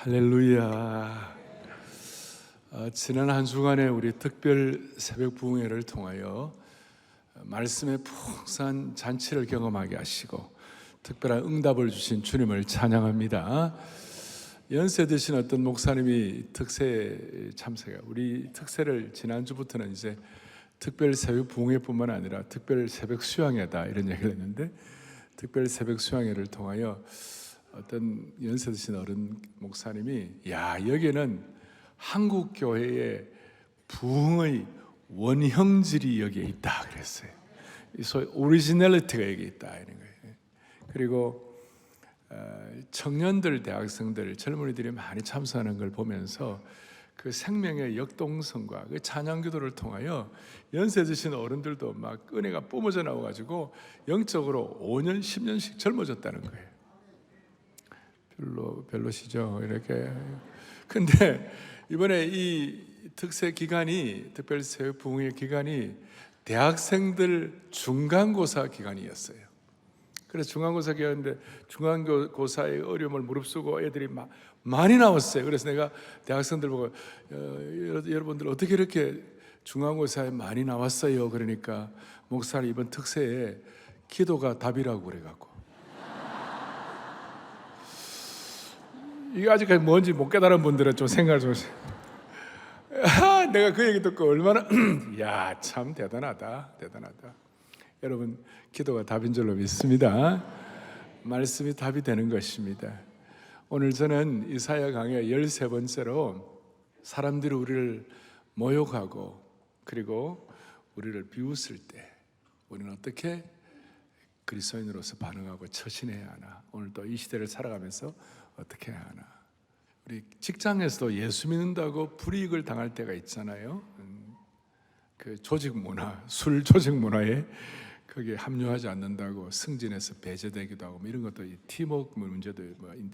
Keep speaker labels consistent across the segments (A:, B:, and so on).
A: 할렐루야. 지난 한 주간에 우리 특별 새벽 부흥회를 통하여 말씀의 풍성한 잔치를 경험하게 하시고 특별한 응답을 주신 주님을 찬양합니다. 연세 드신 어떤 목사님이 특세에 참석해 우리 특세를 지난주부터는 이제 특별 새벽 부흥회뿐만 아니라 특별 새벽 수양회다 이런 얘기를 했는데, 특별 새벽 수양회를 통하여 어떤 연세 드신 어른 목사님이 여기는 한국 교회의 부흥의 원형질이 여기에 있다 그랬어요. 소위 오리지널리티가 여기 있다 이런 거예요. 그리고 청년들, 대학생들, 젊은이들이 많이 참석하는 걸 보면서 그 생명의 역동성과 그 찬양기도를 통하여 연세 드신 어른들도 막 은혜가 뿜어져 나와가지고 영적으로 5년, 10년씩 젊어졌다는 거예요. 별로시죠 이렇게. 근데 이번에 이 특세 기간이, 특별 새벽 부흥회 기간이 대학생들 중간고사 기간이었어요. 그래서 중간고사 기간인데 중간고사의 어려움을 무릅쓰고 애들이 많이 나왔어요. 그래서 내가 대학생들 보고 여러분들 어떻게 이렇게 중간고사에 많이 나왔어요? 그러니까 목사님 이번 특세에 기도가 답이라고 그래갖고, 이게 아직까지 뭔지 못 깨달은 분들은 좀 생각을 좀 내가 그 얘기 듣고 얼마나 참 대단하다. 여러분, 기도가 답인 줄로 믿습니다. 말씀이 답이 되는 것입니다. 오늘 저는 이사야 강의 13번째로 사람들이 우리를 모욕하고 그리고 우리를 비웃을 때 우리는 어떻게 그리스도인으로서 반응하고 처신해야 하나, 오늘 또 이 시대를 살아가면서 어떻게 해야 하나. 우리 직장에서도 예수 믿는다고 불이익을 당할 때가 있잖아요. 그 조직 문화, 술 조직 문화에 거기에 합류하지 않는다고 승진해서 배제되기도 하고 이런 것도 팀워크 문제도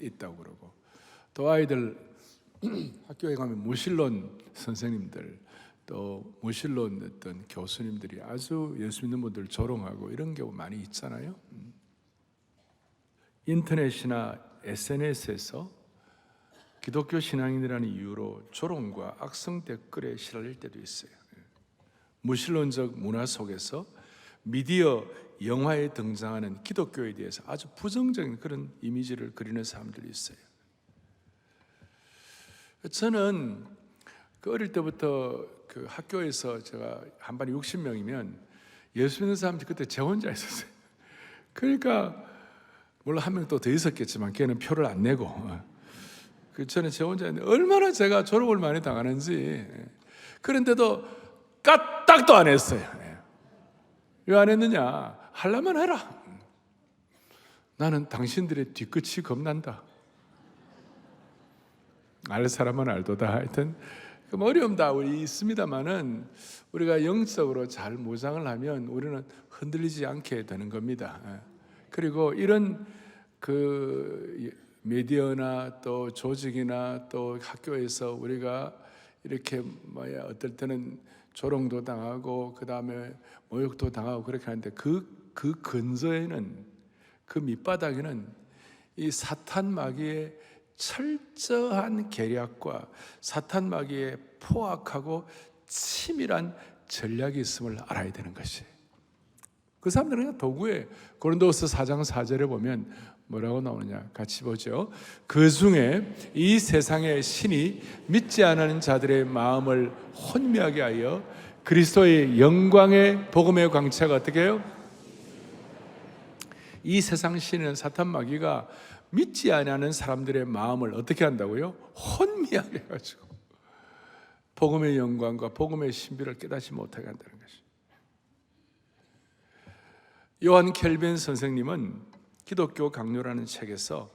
A: 있다고 그러고, 또 아이들 학교에 가면 무신론 선생님들, 또 무신론 어떤 교수님들이 아주 예수 믿는 분들 조롱하고 이런 경우 많이 있잖아요. 인터넷이나 SNS에서 기독교 신앙인이라는 이유로 조롱과 악성 댓글에 시달릴 때도 있어요. 무신론적 문화 속에서 미디어, 영화에 등장하는 기독교에 대해서 아주 부정적인 그런 이미지를 그리는 사람들이 있어요. 저는 그 어릴 때부터 그 학교에서 제가 한 반에 60명이면 예수 믿는 사람들이 그때 제 혼자 있었어요. 그러니까 물론 한 명 또 더 있었겠지만 걔는 표를 안 내고, 저는 제 혼자 있는데 얼마나 제가 조롱을 많이 당하는지. 그런데도 까딱도 안 했어요. 왜 안 했느냐? 하려면 해라. 나는 당신들의 뒤끝이 겁난다. 알 사람은 알도다. 하여튼 어려움 다 우리 있습니다만은 우리가 영적으로 잘 무장을 하면 우리는 흔들리지 않게 되는 겁니다. 그리고 이런 그 미디어나 또 조직이나 또 학교에서 우리가 이렇게 어떨 때는 조롱도 당하고 그 다음에 모욕도 당하고 그렇게 하는데 그 근저에는, 그 밑바닥에는 이 사탄 마귀의 철저한 계략과 사탄 마귀의 포악하고 치밀한 전략이 있음을 알아야 되는 것이에요. 그 사람들은 그냥 도구에, 고린도서 4장 4절에 보면 뭐라고 나오느냐 같이 보죠. 그 중에 이 세상의 신이 믿지 않는 자들의 마음을 혼미하게 하여 그리스도의 영광의 복음의 광채가 어떻게 해요? 이 세상 신은 사탄 마귀가 믿지 않는 사람들의 마음을 어떻게 한다고요? 혼미하게 해가지고 복음의 영광과 복음의 신비를 깨닫지 못하게 한다는 것이죠. 요한 켈빈 선생님은 기독교 강요라는 책에서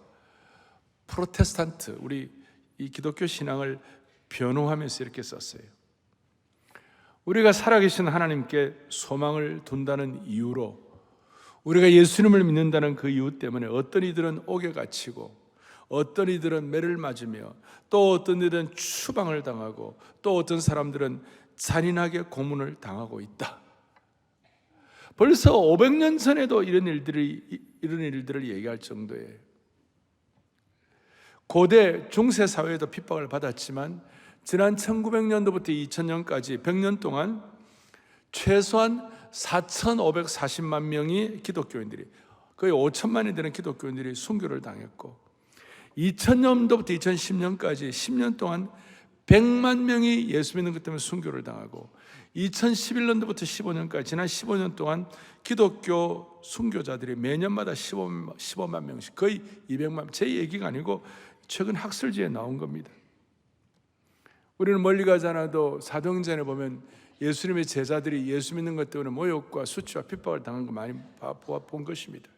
A: 프로테스탄트, 우리 이 기독교 신앙을 변호하면서 이렇게 썼어요. 우리가 살아계신 하나님께 소망을 둔다는 이유로, 우리가 예수님을 믿는다는 그 이유 때문에 어떤 이들은 옥에 갇히고 어떤 이들은 매를 맞으며 또 어떤 이들은 추방을 당하고 또 어떤 사람들은 잔인하게 고문을 당하고 있다. 벌써 500년 전에도 이런 일들을 얘기할 정도예요. 고대 중세 사회에도 핍박을 받았지만 지난 1900년도부터 2000년까지 100년 동안 최소한 4,540만 명의 기독교인들이, 거의 5천만이 되는 기독교인들이 순교를 당했고, 2000년도부터 2010년까지 10년 동안 100만 명이 예수 믿는 것 때문에 순교를 당하고, 2011년도부터 15년까지 지난 15년 동안 기독교 순교자들이 매년마다 15만 명씩, 거의 200만, 제 얘기가 아니고 최근 학술지에 나온 겁니다. 우리는 멀리 가지 않아도 사도행전에 보면 예수님의 제자들이 예수 믿는 것 때문에 모욕과 수치와 핍박을 당한 거 많이 본 것입니다.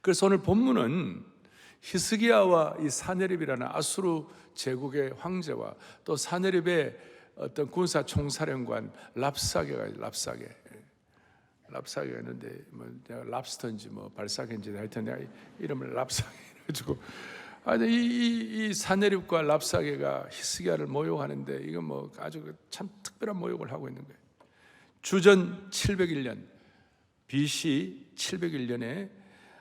A: 그래서 오늘 본문은 히스기야와 이 사네립이라는 아수르 제국의 황제와 또 사네립의 어떤 군사 총사령관 랍사게가 있는데 뭐 랍스터인지 뭐 발사계인지 하여튼 내가 이름을 랍사게 해가지고 이 사네립과 랍사게가 히스기야를 모욕하는데 이건 뭐 아주 참 특별한 모욕을 하고 있는 거예요. 주전 701년 BC 701년에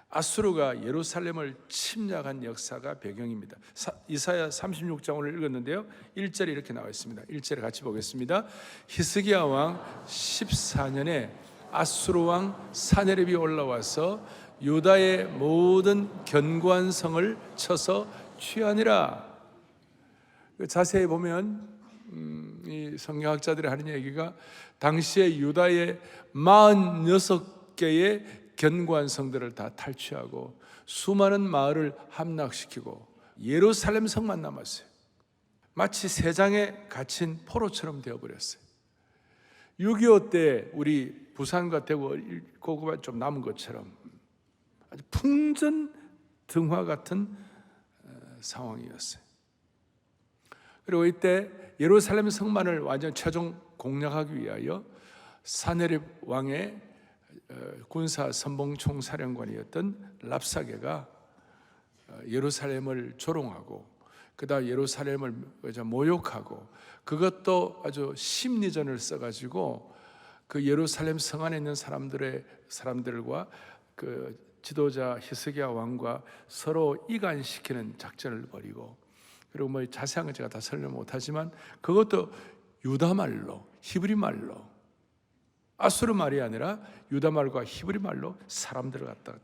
A: 아수르가 예루살렘을 침략한 역사가 배경입니다. 이사야 36장 오늘 읽었는데요, 1절에 이렇게 나와 있습니다. 1절에 같이 보겠습니다. 히스기야 왕 14년에 아수르 왕 사네립이 올라와서 유다의 모든 견고한 성을 쳐서 취하니라. 자세히 보면 이 성경학자들이 하는 얘기가 당시에 유다의 46개의 견고한 성들을 다 탈취하고 수많은 마을을 함락시키고 예루살렘 성만 남았어요. 마치 새 장에 갇힌 포로처럼 되어버렸어요. 6.25 때 우리 부산과 대구 고구마 좀 남은 것처럼 아주 풍전등화 같은 상황이었어요. 그리고 이때 예루살렘 성만을 완전 최종 공략하기 위하여 사네립 왕의 군사 선봉총 사령관이었던 랍사게가 예루살렘을 조롱하고 그다음 예루살렘을 모욕하고, 그것도 아주 심리전을 써가지고 그 예루살렘 성 안에 있는 사람들과 그 지도자 히스기야 왕과 서로 이간시키는 작전을 벌이고, 그리고 뭐 자세한 건 제가 다 설명 못하지만 그것도 유다 말로, 히브리 말로, 아수르 말이 아니라 유다 말과 히브리 말로 사람들을 갖다가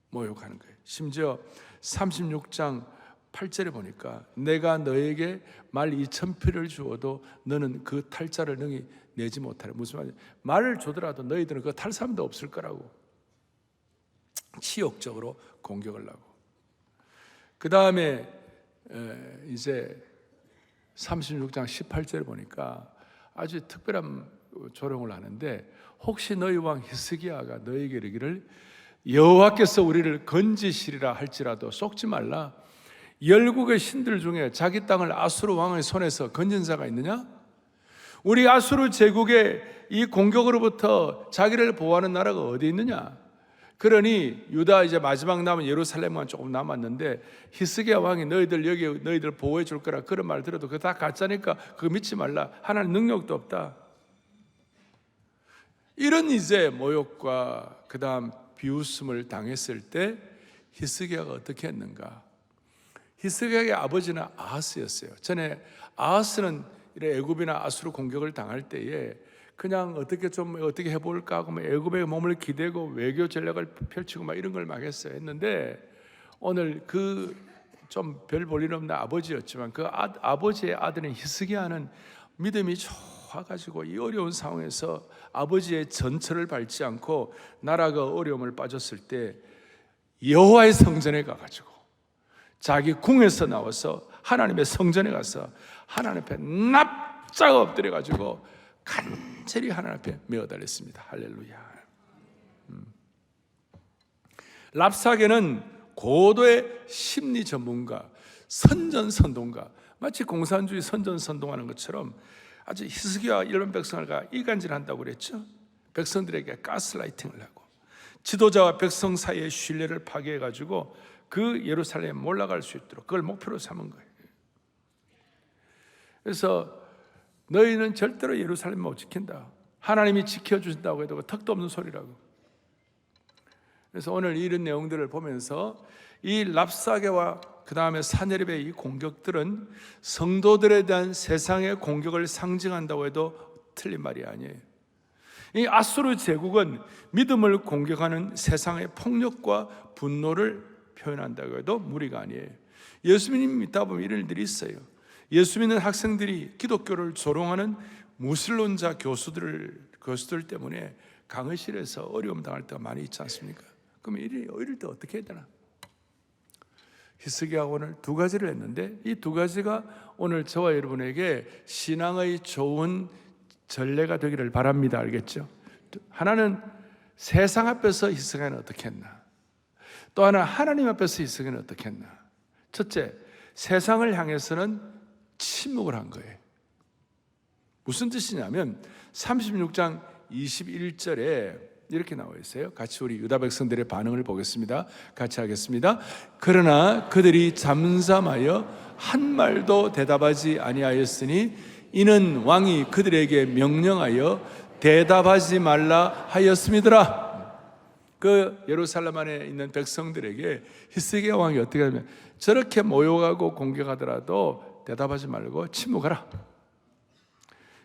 A: 모욕하는 거예요. 심지어 36장 8절에 보니까 내가 너에게 말 2,000필을 주어도 너는 그 탈자를 능히 내지 못하라. 무슨 말이냐, 말을 주더라도 너희들은 그 탈 사람도 없을 거라고 치욕적으로 공격을 하고, 그 다음에 이제 36장 18절에 보니까 아주 특별한 조롱을 하는데, 혹시 너희 왕 히스기야가 너에게 이르기를 여호와께서 우리를 건지시리라 할지라도 속지 말라. 열국의 신들 중에 자기 땅을 아수르 왕의 손에서 건진 자가 있느냐? 우리 아수르 제국의 이 공격으로부터 자기를 보호하는 나라가 어디 있느냐? 그러니 유다 이제 마지막 남은 예루살렘만 조금 남았는데 히스기야 왕이 너희들 보호해 줄 거라 그런 말 들어도 그거 다 가짜니까 그거 믿지 말라. 하나님 능력도 없다. 이런 이제 모욕과 그 다음 비웃음을 당했을 때 히스기야가 어떻게 했는가? 히스기야의 아버지는 아하스였어요. 전에 아하스는 애굽이나 아수르 공격을 당할 때에 그냥 어떻게 해볼까 하고 애굽의 몸을 기대고 외교 전략을 펼치고 막 이런 걸 막 했는데 오늘 그 좀 별 볼 일 없는 아버지였지만 그 아버지의 아들인 히스기야는 믿음이 좋아가지고 이 어려운 상황에서 아버지의 전철을 밟지 않고 나라가 어려움을 빠졌을 때 여호와의 성전에 가가지고 자기 궁에서 나와서 하나님의 성전에 가서 하나님 앞에 납작 엎드려가지고 간절히 하나님 앞에 메어달렸습니다. 할렐루야. 랍사게는 고도의 심리 전문가, 선전선동가, 마치 공산주의 선전선동하는 것처럼 아주 히스기야 일반 백성을 이간질한다고 그랬죠. 백성들에게 가스라이팅을 하고 지도자와 백성 사이의 신뢰를 파괴해가지고 그 예루살렘에 올라갈 수 있도록 그걸 목표로 삼은 거예요. 그래서 너희는 절대로 예루살렘 못 지킨다. 하나님이 지켜주신다고 해도 턱도 없는 소리라고. 그래서 오늘 이런 내용들을 보면서 이 랍사게와 그 다음에 사내립의 이 공격들은 성도들에 대한 세상의 공격을 상징한다고 해도 틀린 말이 아니에요. 이 아수르 제국은 믿음을 공격하는 세상의 폭력과 분노를 표현한다고 해도 무리가 아니에요. 예수 믿다 보면 이런 일들이 있어요. 예수 믿는 학생들이 기독교를 조롱하는 무신론자 교수들 때문에 강의실에서 어려움 당할 때가 많이 있지 않습니까? 그러면 이럴 때 어떻게 해야 되나? 히스기야가 오늘 두 가지를 했는데 이 두 가지가 오늘 저와 여러분에게 신앙의 좋은 전례가 되기를 바랍니다. 알겠죠? 하나는 세상 앞에서 히스기야는 어떻게 했나? 또 하나 하나님 앞에서 히스기야는 어떻게 했나? 첫째, 세상을 향해서는 침묵을 한 거예요. 무슨 뜻이냐면 36장 21절에 이렇게 나와 있어요. 같이 우리 유다 백성들의 반응을 보겠습니다. 같이 하겠습니다. 그러나 그들이 잠잠하여 한 말도 대답하지 아니하였으니 이는 왕이 그들에게 명령하여 대답하지 말라 하였음이더라. 그 예루살렘 안에 있는 백성들에게 히스기야 왕이 어떻게 하면 저렇게 모욕하고 공격하더라도 대답하지 말고 침묵하라.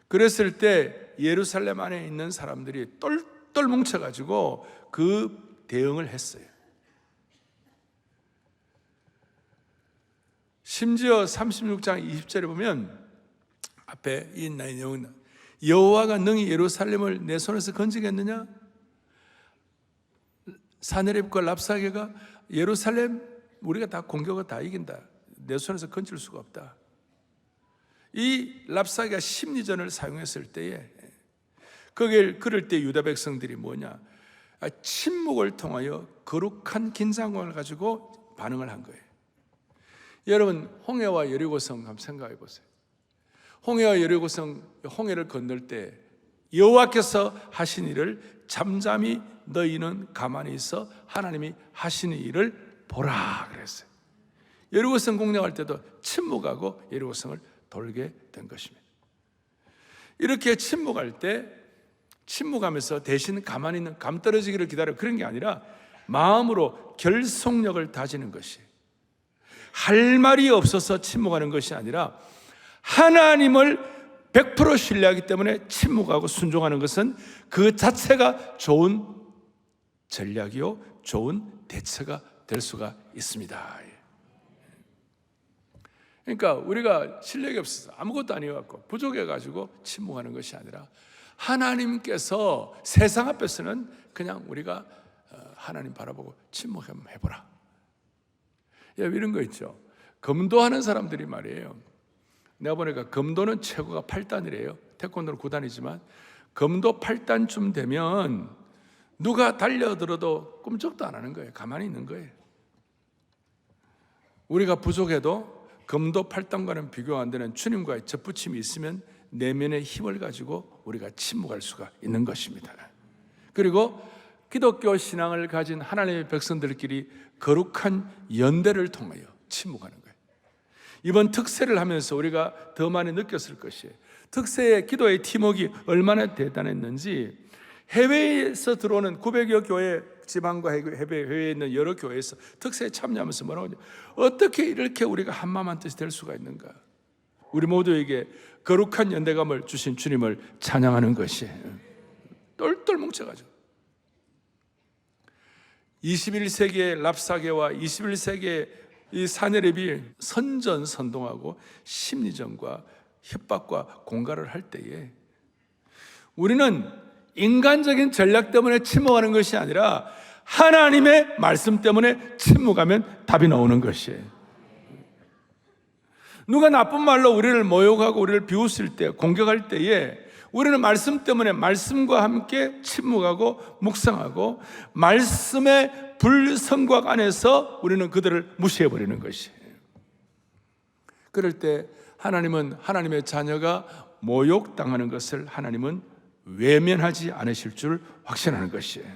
A: 그랬을 때 예루살렘 안에 있는 사람들이 똘똘 뭉쳐가지고 그 대응을 했어요. 심지어 36장 20절에 보면 앞에 이 내용은 여호와가 능히 예루살렘을 내 손에서 건지겠느냐? 사내립과 랍사게가 예루살렘 우리가 다 공격을 다 이긴다. 내 손에서 건질 수가 없다. 이 랍사게가 심리전을 사용했을 때에 그럴 때 유다 백성들이 뭐냐? 침묵을 통하여 거룩한 긴장감을 가지고 반응을 한 거예요. 여러분 홍해와 여리고성 한번 생각해 보세요. 홍해와 여리고성 홍해를 건널 때 여호와께서 하신 일을 잠잠히 너희는 가만히 있어 하나님이 하시는 일을 보라 그랬어요. 여리고성 공략할 때도 침묵하고 여리고성을 돌게 된 것입니다. 이렇게 침묵할 때 침묵하면서 대신 가만히 있는 감 떨어지기를 기다려 그런 게 아니라 마음으로 결속력을 다지는 것이 할 말이 없어서 침묵하는 것이 아니라 하나님을 100% 신뢰하기 때문에 침묵하고 순종하는 것은 그 자체가 좋은 전략이요 좋은 대처가 될 수가 있습니다. 그러니까 우리가 실력이 없어서 아무것도 아니어갖고 부족해가지고 침묵하는 것이 아니라 하나님께서 세상 앞에서는 그냥 우리가 하나님 바라보고 침묵 한번 해보라. 이런 거 있죠. 검도하는 사람들이 말이에요. 내가 보니까 검도는 최고가 8단이래요. 태권도는 9단이지만 검도 8단쯤 되면 누가 달려들어도 꿈쩍도 안 하는 거예요. 가만히 있는 거예요. 우리가 부족해도 검도 8단과는 비교가 안 되는 주님과의 접붙임이 있으면 내면의 힘을 가지고 우리가 침묵할 수가 있는 것입니다. 그리고 기독교 신앙을 가진 하나님의 백성들끼리 거룩한 연대를 통하여 침묵하는 거예요. 이번 특세를 하면서 우리가 더 많이 느꼈을 것이에요. 특세의 기도의 팀워크가 얼마나 대단했는지 해외에서 들어오는 900여 교회 지방과 해외에 있는 여러 교회에서 특세에 참여하면서 뭐라고 하냐, 어떻게 이렇게 우리가 한마음 한뜻이 될 수가 있는가. 우리 모두에게 거룩한 연대감을 주신 주님을 찬양하는 것이에요. 똘똘 뭉쳐가지고 21세기의 랍사게와 21세기의 이 사내립이 선전선동하고 심리전과 협박과 공갈을 할 때에 우리는 인간적인 전략 때문에 침묵하는 것이 아니라 하나님의 말씀 때문에 침묵하면 답이 나오는 것이에요. 누가 나쁜 말로 우리를 모욕하고 우리를 비웃을 때, 공격할 때에 우리는 말씀 때문에 말씀과 함께 침묵하고 묵상하고 말씀의 불성곽 안에서 우리는 그들을 무시해버리는 것이에요. 그럴 때 하나님은 하나님의 자녀가 모욕당하는 것을 하나님은 외면하지 않으실 줄 확신하는 것이에요.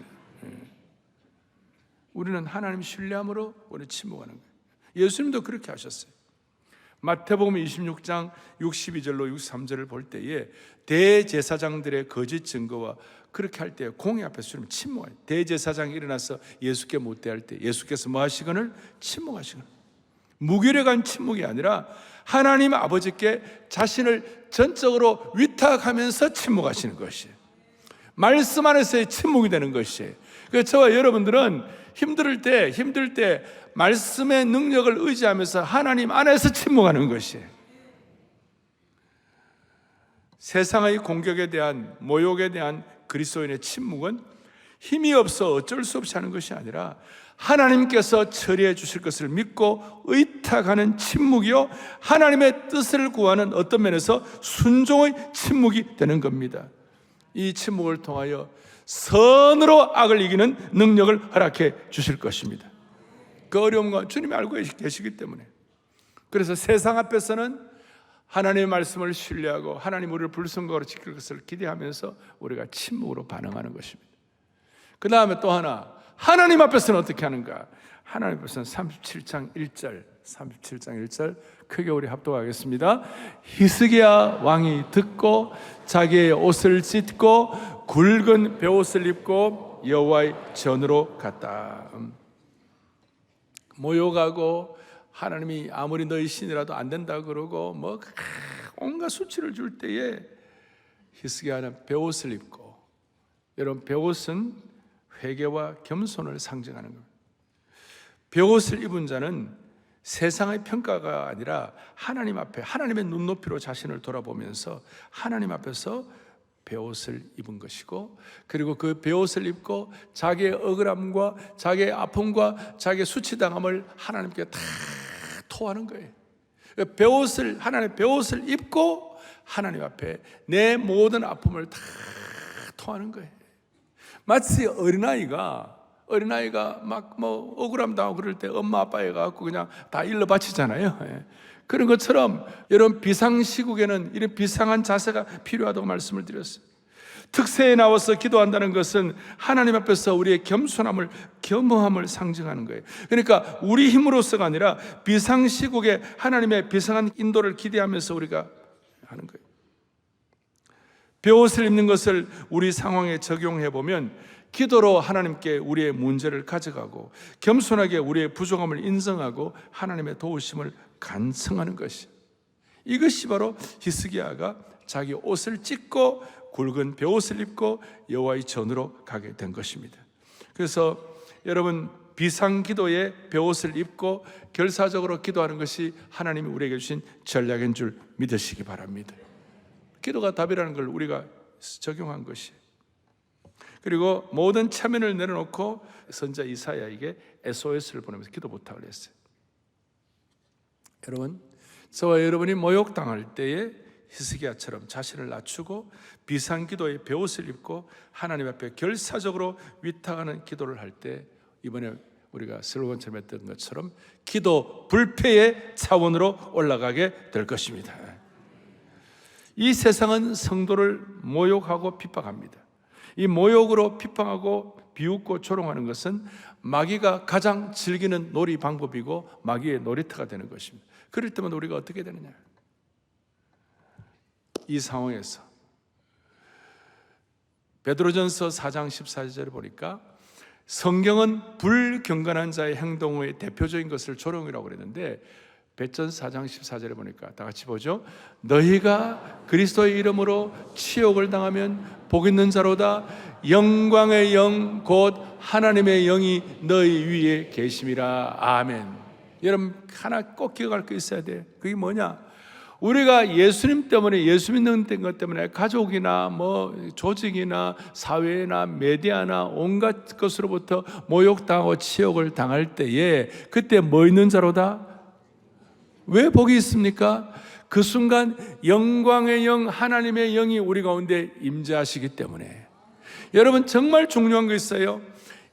A: 우리는 하나님 신뢰함으로 우리 침묵하는 거예요. 예수님도 그렇게 하셨어요. 마태복음 26장 62절로 63절을 볼 때에 대제사장들의 거짓 증거와 그렇게 할 때 공의 앞에서 주님 침묵해요. 대제사장이 일어나서 예수께 묻대할 때 예수께서 뭐 하시거늘? 침묵하시거늘. 무기력한 침묵이 아니라 하나님 아버지께 자신을 전적으로 위탁하면서 침묵하시는 것이에요. 말씀 안에서의 침묵이 되는 것이에요. 그래서 저와 여러분들은 힘들 때 말씀의 능력을 의지하면서 하나님 안에서 침묵하는 것이에요. 세상의 공격에 대한, 모욕에 대한 그리스도인의 침묵은 힘이 없어 어쩔 수 없이 하는 것이 아니라 하나님께서 처리해 주실 것을 믿고 의탁하는 침묵이요, 하나님의 뜻을 구하는 어떤 면에서 순종의 침묵이 되는 겁니다. 이 침묵을 통하여 선으로 악을 이기는 능력을 허락해 주실 것입니다. 그 어려움과 주님이 알고 계시기 때문에. 그래서 세상 앞에서는 하나님의 말씀을 신뢰하고 하나님 우리를 불순거로 지킬 것을 기대하면서 우리가 침묵으로 반응하는 것입니다. 그 다음에 또 하나, 하나님 앞에서는 어떻게 하는가? 하나님 앞에서는 37장 1절 크게 우리 합독하겠습니다. 히스기야 왕이 듣고 자기의 옷을 찢고 굵은 베옷을 입고 여호와의 전으로 갔다. 모욕하고 하나님이 아무리 너희 신이라도 안 된다 그러고 뭐 온갖 수치를 줄 때에 히스기야는 베옷을 입고, 여러분 베옷은 회개와 겸손을 상징하는 겁니다. 베옷을 입은 자는 세상의 평가가 아니라 하나님 앞에 하나님의 눈높이로 자신을 돌아보면서 하나님 앞에서 베옷을 입은 것이고, 그리고 그 베옷을 입고 자기의 억울함과 자기의 아픔과 자기의 수치당함을 하나님께 다 토하는 거예요. 하나님의 베옷을 입고 하나님 앞에 내 모든 아픔을 다 토하는 거예요. 마치 어린아이가 막 뭐 억울함 당하고 그럴 때 엄마 아빠에 가고 그냥 다 일러 바치잖아요. 그런 것처럼 여러분 비상시국에는 이런 비상한 자세가 필요하다고 말씀을 드렸어요. 특세에 나와서 기도한다는 것은 하나님 앞에서 우리의 겸허함을 상징하는 거예요. 그러니까 우리 힘으로서가 아니라 비상시국에 하나님의 비상한 인도를 기대하면서 우리가 하는 거예요. 베옷을 입는 것을 우리 상황에 적용해 보면 기도로 하나님께 우리의 문제를 가져가고 겸손하게 우리의 부족함을 인정하고 하나님의 도우심을 간청하는 것이, 이것이 바로 히스기야가 자기 옷을 찢고 굵은 베옷을 입고 여호와의 전으로 가게 된 것입니다. 그래서 여러분 비상기도에 베옷을 입고 결사적으로 기도하는 것이 하나님이 우리에게 주신 전략인 줄 믿으시기 바랍니다. 기도가 답이라는 걸 우리가 적용한 것이에요. 그리고 모든 체면을 내려놓고 선지자 이사야에게 SOS를 보내면서 기도 부탁을 했어요. 여러분, 저와 여러분이 모욕당할 때에 히스기야처럼 자신을 낮추고 비상기도에 베옷을 입고 하나님 앞에 결사적으로 위탁하는 기도를 할 때, 이번에 우리가 슬로건처럼 했던 것처럼 기도 불패의 차원으로 올라가게 될 것입니다. 이 세상은 성도를 모욕하고 핍박합니다. 이 모욕으로 핍박하고 비웃고 조롱하는 것은 마귀가 가장 즐기는 놀이 방법이고 마귀의 놀이터가 되는 것입니다. 그럴 때마다 우리가 어떻게 되느냐, 이 상황에서 베드로전서 4장 14절에 보니까 성경은 불경건한 자의 행동의 대표적인 것을 조롱이라고 그랬는데, 베드로전서 4장 14절에 보니까 다 같이 보죠. 너희가 그리스도의 이름으로 치욕을 당하면 복 있는 자로다. 영광의 영 곧 하나님의 영이 너희 위에 계심이라. 아멘. 여러분 하나 꼭 기억할 거 있어야 돼. 그게 뭐냐? 우리가 예수님 때문에, 예수 믿는 것 때문에 가족이나 뭐 조직이나 사회나 메디아나 온갖 것으로부터 모욕당하고 치욕을 당할 때에 그때 뭐 있는 자로다? 왜 복이 있습니까? 그 순간 영광의 영, 하나님의 영이 우리 가운데 임재하시기 때문에. 여러분 정말 중요한 거 있어요.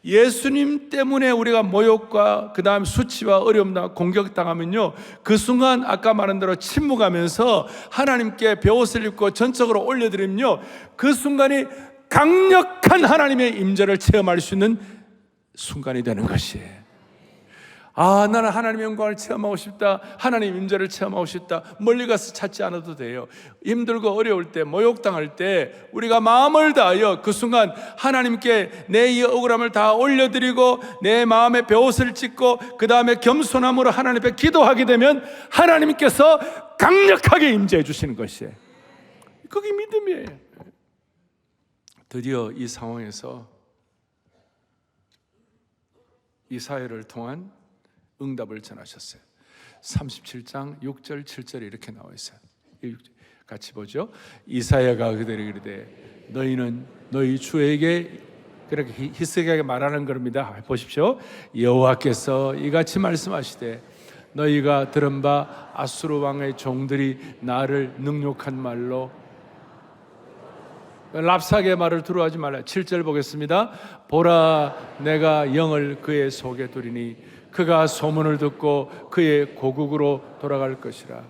A: 예수님 때문에 우리가 모욕과 그 다음 수치와 어려움과 공격당하면요, 그 순간 아까 말한 대로 침묵하면서 하나님께 베옷을 입고 전적으로 올려드리면요, 그 순간이 강력한 하나님의 임재를 체험할 수 있는 순간이 되는 것이에요. 나는 하나님의 영광을 체험하고 싶다, 하나님 임재를 체험하고 싶다, 멀리 가서 찾지 않아도 돼요. 힘들고 어려울 때, 모욕당할 때 우리가 마음을 다하여 그 순간 하나님께 내 이 억울함을 다 올려드리고 내 마음에 벼옷을 찢고 그 다음에 겸손함으로 하나님 앞에 기도하게 되면 하나님께서 강력하게 임재해 주시는 것이에요. 그게 믿음이에요. 드디어 이 상황에서 이사야를 통한 응답을 전하셨어요. 37장 6절 7절에 이렇게 나와 있어요. 같이 보죠. 이사야가 그들에게 이르되 너희는 너희 주에게, 그렇게 히스기야에게 말하는 겁니다. 보십시오. 여호와께서 이같이 말씀하시되 너희가 들은 바 아수르 왕의 종들이 나를 능욕한 말로, 랍사게 말을 두려워하지 말라. 7절 보겠습니다. 보라, 내가 영을 그의 속에 두리니 그가 소문을 듣고 그의 고국으로 돌아갈 것이라.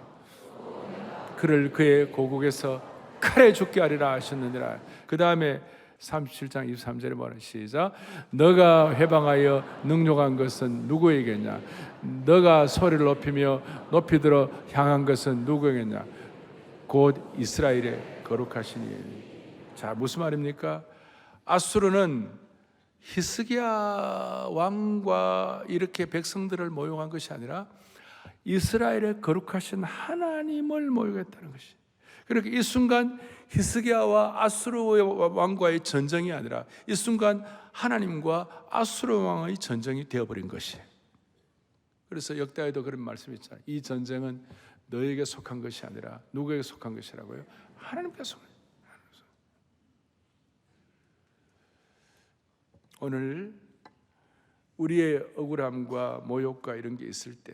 A: 그를 그의 고국에서 칼에 죽게 하리라 하셨느니라. 그 다음에 37장 23절에 뭐라, 시작. 너가 회방하여 능욕한 것은 누구에게냐? 너가 소리를 높이며 높이 들어 향한 것은 누구에게냐? 곧 이스라엘의 거룩하시니. 자, 무슨 말입니까? 아수르는 히스기야 왕과 이렇게 백성들을 모욕한 것이 아니라 이스라엘의 거룩하신 하나님을 모욕했다는 것이. 그렇게 이 순간 히스기야와 아수르 왕과의 전쟁이 아니라 이 순간 하나님과 아수르 왕의 전쟁이 되어버린 것이. 그래서 역대에도 그런 말씀이 있잖아요. 이 전쟁은 너에게 속한 것이 아니라 누구에게 속한 것이라고요? 하나님께 속한 것이에요. 오늘 우리의 억울함과 모욕과 이런 게 있을 때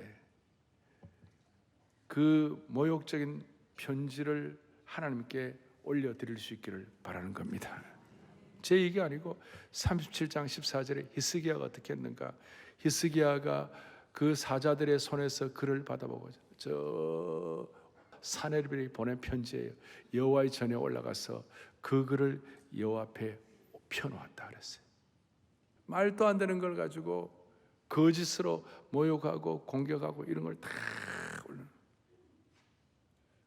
A: 그 모욕적인 편지를 하나님께 올려드릴 수 있기를 바라는 겁니다. 제 얘기 아니고 37장 14절에 히스기야가 어떻게 했는가? 히스기야가 그 사자들의 손에서 글을 받아보고 저 사네립이 보낸 편지예요. 여호와의 전에 올라가서 그 글을 여호와 앞에 펴놓았다 그랬어요. 말도 안 되는 걸 가지고 거짓으로 모욕하고 공격하고 이런 걸 다 올려.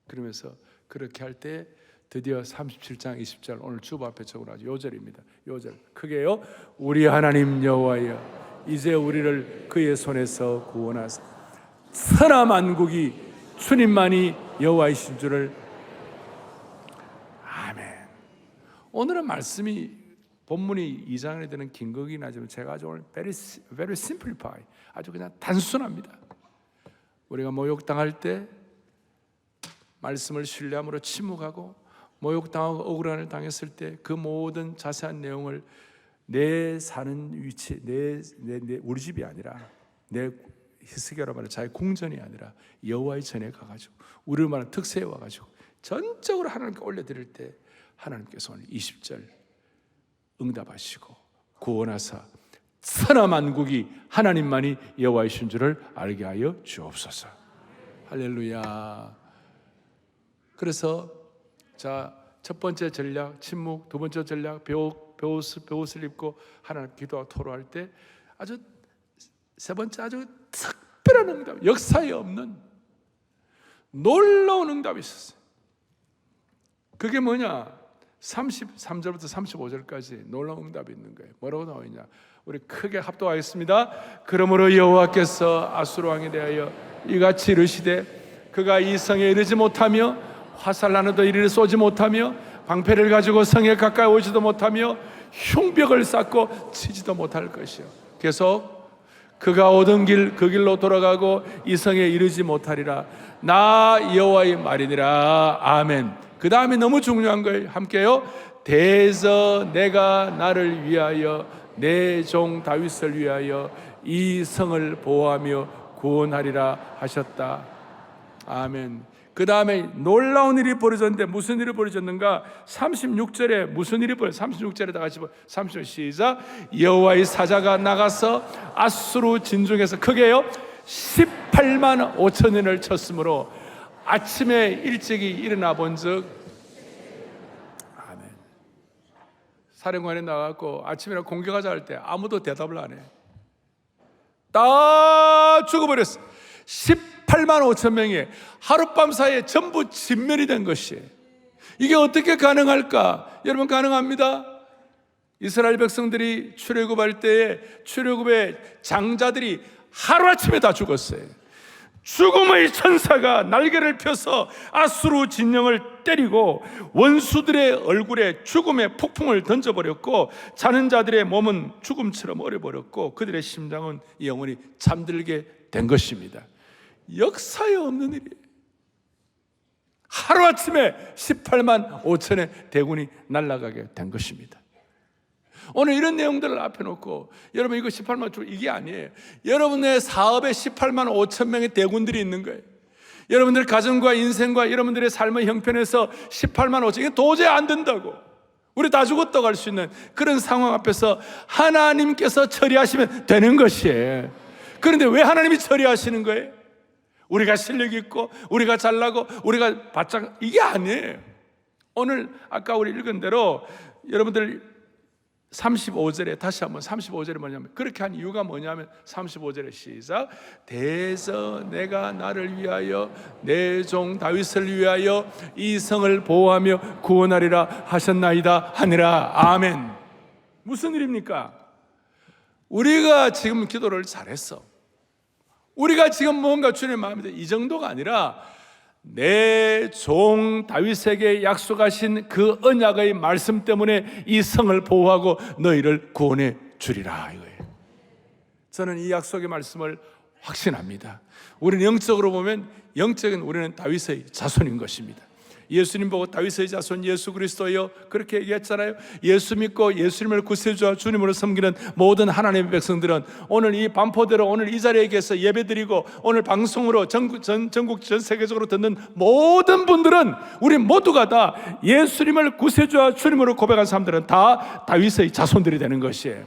A: 그러면서 그렇게 할 때 드디어 37장 20절, 오늘 주보 앞에 적어놔죠. 요절입니다. 요절 크게요. 우리 하나님 여호와여, 이제 우리를 그의 손에서 구원하사 천하 만국이 주님만이 여호와이신 줄을. 아멘. 오늘은 말씀이 본문이 2장에 되는 긴 거긴 하지만 제가 아주 오늘 very simplify, 아주 그냥 단순합니다. 우리가 모욕당할 때 말씀을 신뢰함으로 침묵하고, 모욕당하고 억울함을 당했을 때 그 모든 자세한 내용을 내 사는 위치, 우리 집이 아니라 내 히스기야로 말하는 자의 궁전이 아니라 여호와의 전에 가가지고 우리를 말하는 특세에 와가지고 전적으로 하나님께 올려드릴 때 하나님께서 오늘 20절 응답하시고 구원하사 천하 만국이 하나님만이 여호와이신 줄을 알게 하여 주옵소서. 할렐루야. 그래서 자, 첫 번째 전략 침묵, 두 번째 전략 벼옷을 입고 하나님 기도하고 토로할 때, 아주 세 번째 아주 특별한 응답, 역사에 없는 놀라운 응답이 있었어요. 그게 뭐냐? 33절부터 35절까지 놀라운 응답이 있는 거예요. 뭐라고 나와 있냐? 우리 크게 합독하겠습니다. 그러므로 여호와께서 아수르 왕에 대하여 이같이 이르시되 그가 이 성에 이르지 못하며 화살나는도 이리를 쏘지 못하며 방패를 가지고 성에 가까이 오지도 못하며 흉벽을 쌓고 치지도 못할 것이요. 계속 그가 오던 길 그 길로 돌아가고 이 성에 이르지 못하리라. 나 여호와의 말이니라. 아멘. 그 다음에 너무 중요한 거예요. 함께요. 대저 내가 나를 위하여 내 종 다윗을 위하여 이 성을 보호하며 구원하리라 하셨다. 아멘. 그 다음에 놀라운 일이 벌어졌는데 무슨 일이 벌어졌는가? 36절에 무슨 일이 벌어졌어요? 36절에 다 같이 36절 시작. 여호와의 사자가 나가서 아수르 진중에서 크게요 18만 5천년을 쳤으므로 아침에 일찍이 일어나 본즉. 아멘. 사령관이 나가고 아침이나 공격하자 할 때 아무도 대답을 안 해. 다 죽어버렸어. 18만 5천 명이 하룻밤 사이에 전부 진멸이 된 것이에요. 이게 어떻게 가능할까? 여러분, 가능합니다. 이스라엘 백성들이 출애굽할 때에 출애굽의 장자들이 하루아침에 다 죽었어요. 죽음의 천사가 날개를 펴서 아수르 진영을 때리고 원수들의 얼굴에 죽음의 폭풍을 던져버렸고, 자는 자들의 몸은 죽음처럼 얼어버렸고 그들의 심장은 영원히 잠들게 된 것입니다. 역사에 없는 일이에요. 하루아침에 18만 5천의 대군이 날아가게 된 것입니다. 오늘 이런 내용들을 앞에 놓고 여러분, 이거 18만 5천, 이게 아니에요. 여러분의 사업에 18만 5천 명의 대군들이 있는 거예요. 여러분들 가정과 인생과 여러분들의 삶의 형편에서 18만 5천, 이게 도저히 안 된다고, 우리 다 죽었다고 할 수 있는 그런 상황 앞에서 하나님께서 처리하시면 되는 것이에요. 그런데 왜 하나님이 처리하시는 거예요? 우리가 실력 있고 우리가 잘나고 우리가 바짝, 이게 아니에요. 오늘 아까 우리 읽은 대로 여러분들 35절에 다시 한번, 35절에 뭐냐면, 그렇게 한 이유가 뭐냐면 35절에 시작, 대저 내가 나를 위하여 내 종 다윗을 위하여 이 성을 보호하며 구원하리라 하셨나이다 하니라. 아멘. 무슨 일입니까? 우리가 지금 기도를 잘했어. 우리가 지금 뭔가 주님의 마음에 이 정도가 아니라 내 종 다윗에게 약속하신 그 언약의 말씀 때문에 이 성을 보호하고 너희를 구원해 주리라, 이거예요. 저는 이 약속의 말씀을 확신합니다. 우리는 영적으로 보면, 영적인 우리는 다윗의 자손인 것입니다. 예수님 보고 다윗의 자손 예수 그리스도여, 그렇게 얘기했잖아요. 예수 믿고 예수님을 구세주와 주님으로 섬기는 모든 하나님의 백성들은 오늘 이 반포대로 오늘 이 자리에 계서 예배드리고 오늘 방송으로 전국 전 세계적으로 듣는 모든 분들은, 우리 모두가 다 예수님을 구세주와 주님으로 고백한 사람들은 다 다윗의 자손들이 되는 것이에요.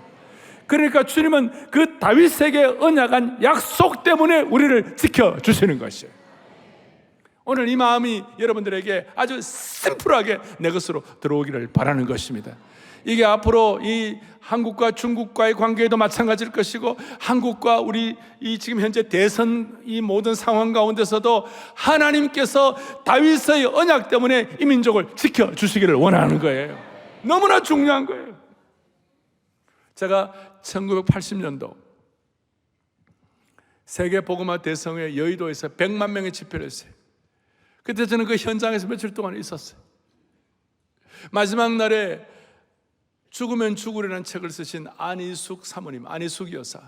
A: 그러니까 주님은 그 다윗에게 언약한 약속 때문에 우리를 지켜주시는 것이에요. 오늘 이 마음이 여러분들에게 아주 심플하게 내 것으로 들어오기를 바라는 것입니다. 이게 앞으로 이 한국과 중국과의 관계에도 마찬가지일 것이고, 한국과 우리 이 지금 현재 대선 이 모든 상황 가운데서도 하나님께서 다윗의 언약 때문에 이 민족을 지켜주시기를 원하는 거예요. 너무나 중요한 거예요. 제가 1980년도 세계복음화 대성회 여의도에서 100만 명의 집회를 했어요. 그때 저는 그 현장에서 며칠 동안 있었어요. 마지막 날에 죽으면 죽으리라는 책을 쓰신 안희숙 사모님, 안희숙 여사,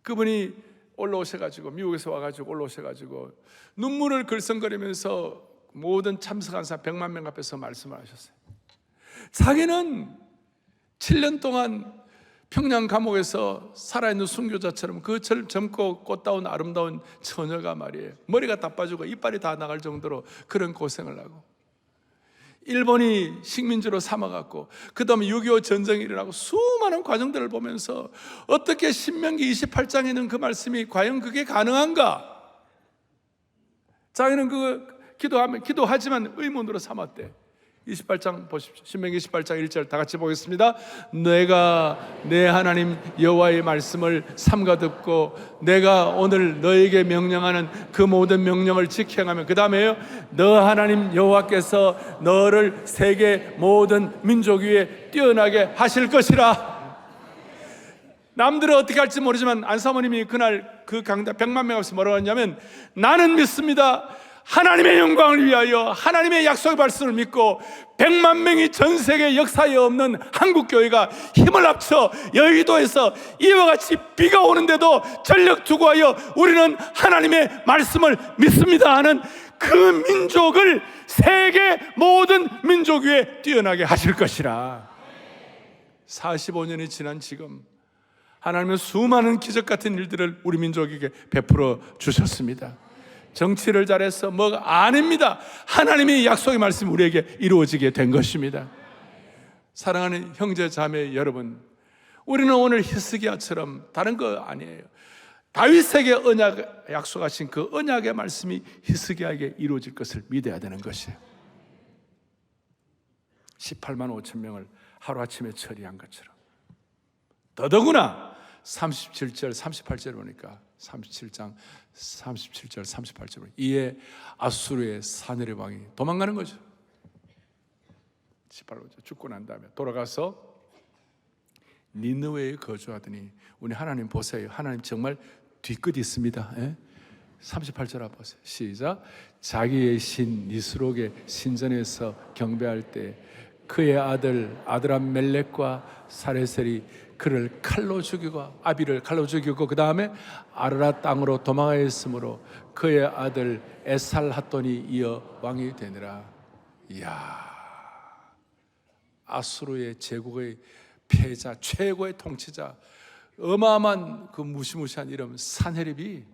A: 그분이 올라오셔가지고, 미국에서 와가지고 올라오셔가지고 눈물을 글썽거리면서 모든 참석한 사람 100만 명 앞에서 말씀을 하셨어요. 자기는 7년 동안 평양 감옥에서 살아있는 순교자처럼 그 젊고 꽃다운 아름다운 처녀가 말이에요, 머리가 다 빠지고 이빨이 다 나갈 정도로 그런 고생을 하고, 일본이 식민지로 삼아갔고 그 다음에 6.25 전쟁이 일어나고 수많은 과정들을 보면서 어떻게 신명기 28장에 있는 그 말씀이 과연 그게 가능한가? 자기는 그거 기도하지만 의문으로 삼았대. 28장 보십시오. 신명기 28장 1절 다 같이 보겠습니다. 내가 내 하나님 여호와의 말씀을 삼가 듣고 내가 오늘 너에게 명령하는 그 모든 명령을 지켜가면, 그 다음에요, 너 하나님 여호와께서 너를 세계 모든 민족 위에 뛰어나게 하실 것이라. 남들은 어떻게 할지 모르지만 안 사모님이 그날 그 강단 100만 명 앞에서 뭐라고 했냐면, 나는 믿습니다. 하나님의 영광을 위하여 하나님의 약속의 말씀을 믿고 100만 명이 전 세계 역사에 없는 한국교회가 힘을 합쳐 여의도에서 이와 같이 비가 오는데도 전력 투구하여 우리는 하나님의 말씀을 믿습니다 하는 그 민족을 세계 모든 민족 위에 뛰어나게 하실 것이라. 45년이 지난 지금 하나님은 수많은 기적 같은 일들을 우리 민족에게 베풀어 주셨습니다. 정치를 잘해서 뭐가 아닙니다. 하나님의 약속의 말씀이 우리에게 이루어지게 된 것입니다. 사랑하는 형제 자매 여러분, 우리는 오늘 히스기야처럼 다른 거 아니에요. 다윗에게 언약 약속하신 그 언약의 말씀이 히스기야에게 이루어질 것을 믿어야 되는 것이에요. 18만 5천 명을 하루아침에 처리한 것처럼 더더구나 37절 38절 보니까 37장 37절 38절 보니까 이에 아수르의 사내립 왕이 도망가는 거죠. 18절 죽고 난 다음에 돌아가서 니느웨에 거주하더니 우리 하나님 보세요. 하나님 정말 뒤끝이 있습니다. 38절 앞 보세요. 시작. 자기의 신 니스록의 신전에서 경배할 때 그의 아들 아드람멜렉과 사레셀이 그를 칼로 죽이고 아비를 칼로 죽이고 그 다음에 아르라 땅으로 도망하였으므로 그의 아들 에살핫돈이 이어 왕이 되니라. 이야, 아수르의 제국의 패자, 최고의 통치자, 어마어마한 그 무시무시한 이름 산헤립이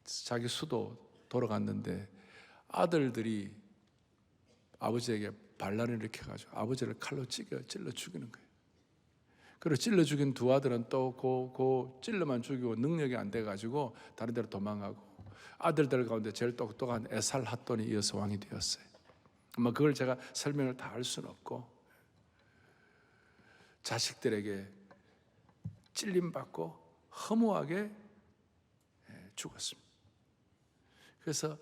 A: 자기 수도 돌아갔는데 아들들이 아버지에게 반란을 일으켜가지고 아버지를 칼로 찔러 죽이는 거예요. 그리고 찔러 죽인 두 아들은 또 찔러만 죽이고 능력이 안 돼가지고 다른 데로 도망가고 아들들 가운데 제일 똑똑한 에살핫돈이 이어서 왕이 되었어요. 아마 그걸 제가 설명을 다 할 수는 없고 자식들에게 찔림받고 허무하게 죽었습니다. 그래서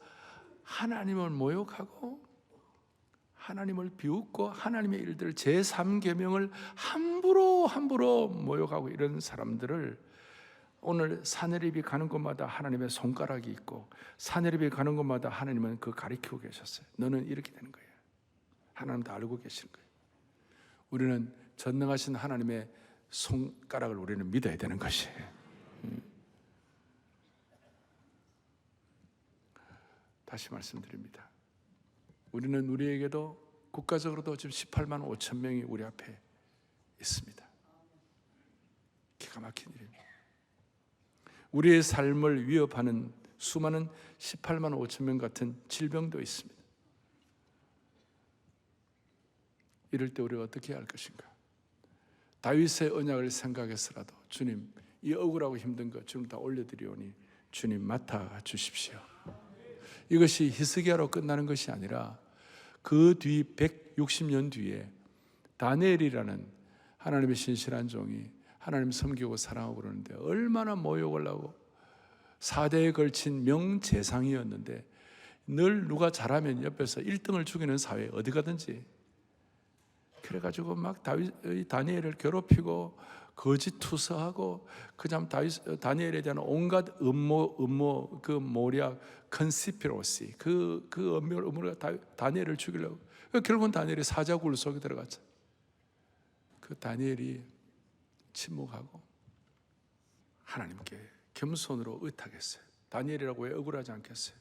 A: 하나님을 모욕하고 하나님을 비웃고 하나님의 일들을 제3계명을 함부로 모욕하고 이런 사람들을 오늘 산헤립이 가는 곳마다 하나님의 손가락이 있고 산헤립이 가는 곳마다 하나님은 그 가리키고 계셨어요. 너는 이렇게 되는 거예요. 하나님 다 알고 계시는 거예요. 우리는 전능하신 하나님의 손가락을 우리는 믿어야 되는 것이에요. 다시 말씀드립니다. 우리는 우리에게도 국가적으로도 지금 18만 5천 명이 우리 앞에 있습니다. 기가 막힌 일입니다. 우리의 삶을 위협하는 수많은 18만 5천 명 같은 질병도 있습니다. 이럴 때 우리가 어떻게 해야 할 것인가? 다윗의 언약을 생각해서라도 주님, 이 억울하고 힘든 것 주님 다 올려드리오니 주님 맡아 주십시오. 이것이 히스기야로 끝나는 것이 아니라 그 뒤 160년 뒤에 다니엘이라는 하나님의 신실한 종이 하나님 섬기고 사랑하고 그러는데 얼마나 모욕을 하고 4대에 걸친 명재상이었는데 늘 누가 잘하면 옆에서 1등을 죽이는 사회 어디 가든지 그래가지고 막 다니엘을 괴롭히고 거짓 투서하고 그냥 다니엘에 대한 온갖 음모 그 모략 컨시피러시 그 음모를 다니엘을 죽이려고 결국은 다니엘이 사자굴 속에 들어갔죠. 그 다니엘이 침묵하고 하나님께 겸손으로 의탁했어요. 다니엘이라고 왜 억울하지 않겠어요?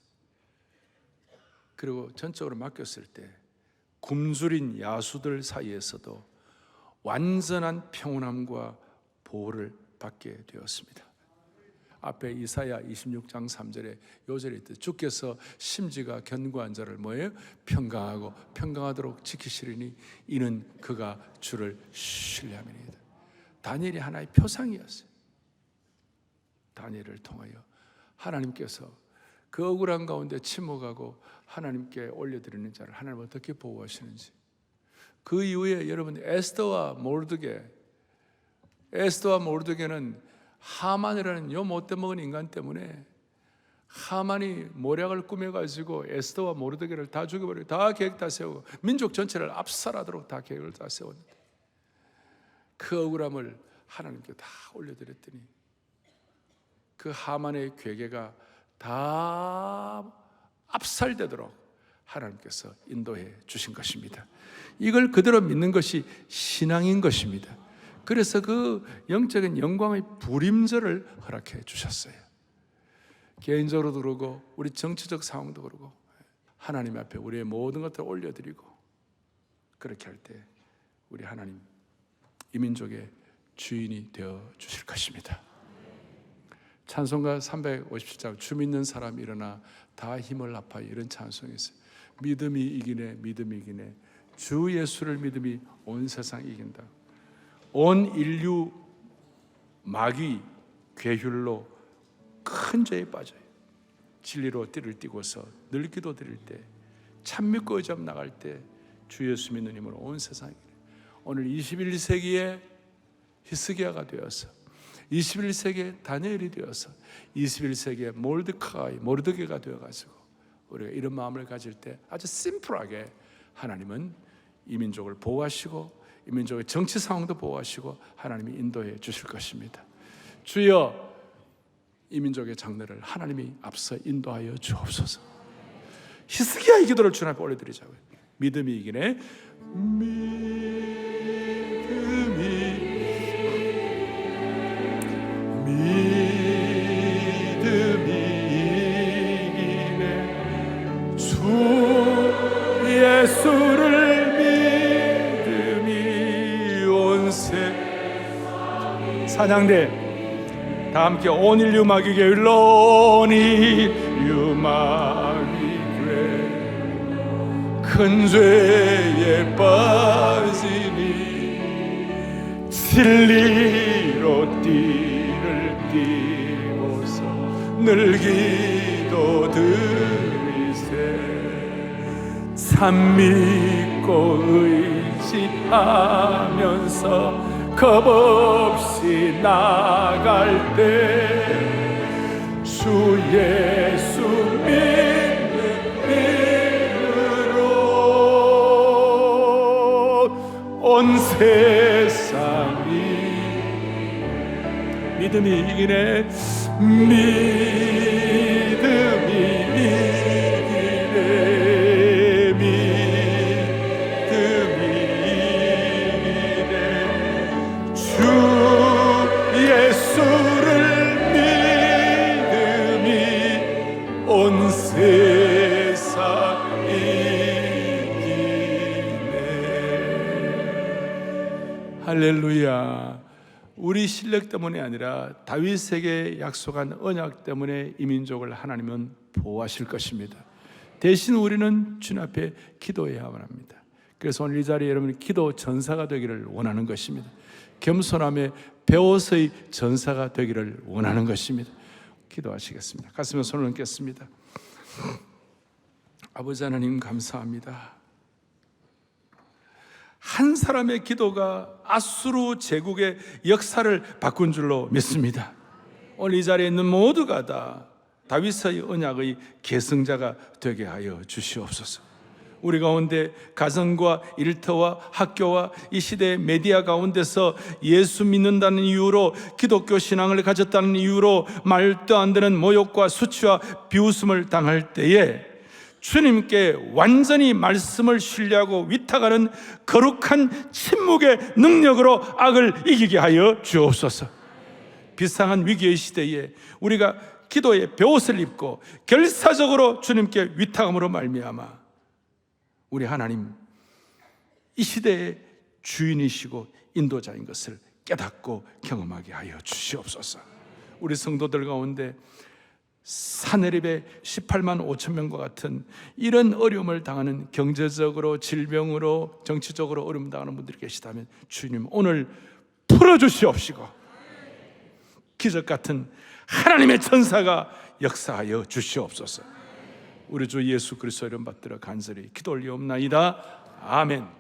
A: 그리고 전적으로 맡겼을 때 굶주린 야수들 사이에서도 완전한 평온함과 보호를 받게 되었습니다. 앞에 이사야 26장 3절에 요절이 있듯 주께서 심지가 견고한 자를 뭐예요? 평강하도록 지키시리니 이는 그가 주를 신뢰함이니이다. 다니엘이 하나의 표상이었어요. 다니엘을 통하여 하나님께서 그 억울한 가운데 침묵하고 하나님께 올려드리는 자를 하나님 어떻게 보호하시는지. 그 이후에 여러분 에스더와 모르드게는 하만이라는 요 못돼 먹은 인간 때문에 하만이 모략을 꾸며가지고 에스더와 모르드게를 다 죽여버리고 다 계획 다 세우고 민족 전체를 압살하도록 다 계획을 다 세웠는데 그 억울함을 하나님께 다 올려드렸더니 그 하만의 괴계가 다 압살되도록 하나님께서 인도해 주신 것입니다. 이걸 그대로 믿는 것이 신앙인 것입니다. 그래서 그 영적인 영광의 부림절을 허락해 주셨어요. 개인적으로도 그러고 우리 정치적 상황도 그러고 하나님 앞에 우리의 모든 것들을 올려드리고 그렇게 할 때 우리 하나님 이 민족의 주인이 되어 주실 것입니다. 찬송가 357장 주 믿는 사람 일어나 다 힘을 합하여 이런 찬송이 있어요. 믿음이 이기네 주 예수를 믿음이 온 세상 이긴다. 온 인류 마귀 괴휼로 큰 죄에 빠져요. 진리로 띠를 띠고서 늘 기도 드릴 때 참 믿고 의지하며 나갈 때 주 예수 믿는 힘으로 온 세상이 오늘 21세기에 히스기야가 되어서, 21세기에 다니엘이 되어서, 21세기에 모르드게가 되어가지고 우리가 이런 마음을 가질 때 아주 심플하게 하나님은 이 민족을 보호하시고 이 민족의 정치 상황도 보호하시고 하나님이 인도해 주실 것입니다. 주여, 이 민족의 장래를 하나님이 앞서 인도하여 주옵소서. 히스기야의 기도를 주님 앞에 올려드리자고요. 믿음이 이기네. 믿음이 이기네. 주 예수를 믿음이 온 세상. 사냥대 다 함께 온 인류 마귀에게 일러오니 유마귀 큰 죄에 빠지니 진리로 띠를 띠고서 늘 기도드리세. 참 믿고 의지하면서 겁없이 나갈 때 주 예수 온 세상이 믿음이 이기네. 믿음이 이기네. 믿음이 이기네. 주 예수를 믿음이 온 세상 할렐루야. 우리 실력 때문이 아니라 다윗에게 약속한 언약 때문에 이 민족을 하나님은 보호하실 것입니다. 대신 우리는 주님 앞에 기도해야만 합니다. 그래서 오늘 이 자리에 여러분 기도 전사가 되기를 원하는 것입니다. 겸손함에 배옷의 전사가 되기를 원하는 것입니다. 기도하시겠습니다. 가슴에 손을 얹겠습니다. 아버지 하나님 감사합니다. 한 사람의 기도가 아수르 제국의 역사를 바꾼 줄로 믿습니다. 오늘 이 자리에 있는 모두가 다 다윗의 언약의 계승자가 되게 하여 주시옵소서. 우리 가운데 가정과 일터와 학교와 이 시대의 메디아 가운데서 예수 믿는다는 이유로 기독교 신앙을 가졌다는 이유로 말도 안 되는 모욕과 수치와 비웃음을 당할 때에 주님께 완전히 말씀을 신뢰하고 위탁하는 거룩한 침묵의 능력으로 악을 이기게 하여 주옵소서. 비상한 위기의 시대에 우리가 기도의 배옷을 입고 결사적으로 주님께 위탁함으로 말미암아 우리 하나님 이 시대의 주인이시고 인도자인 것을 깨닫고 경험하게 하여 주시옵소서. 우리 성도들 가운데 사내립의 18만 5천 명과 같은 이런 어려움을 당하는 경제적으로 질병으로 정치적으로 어려움 당하는 분들이 계시다면 주님 오늘 풀어주시옵시고 기적 같은 하나님의 천사가 역사하여 주시옵소서. 우리 주 예수 그리스도 이름 받들어 간절히 기도 올리옵나이다. 아멘.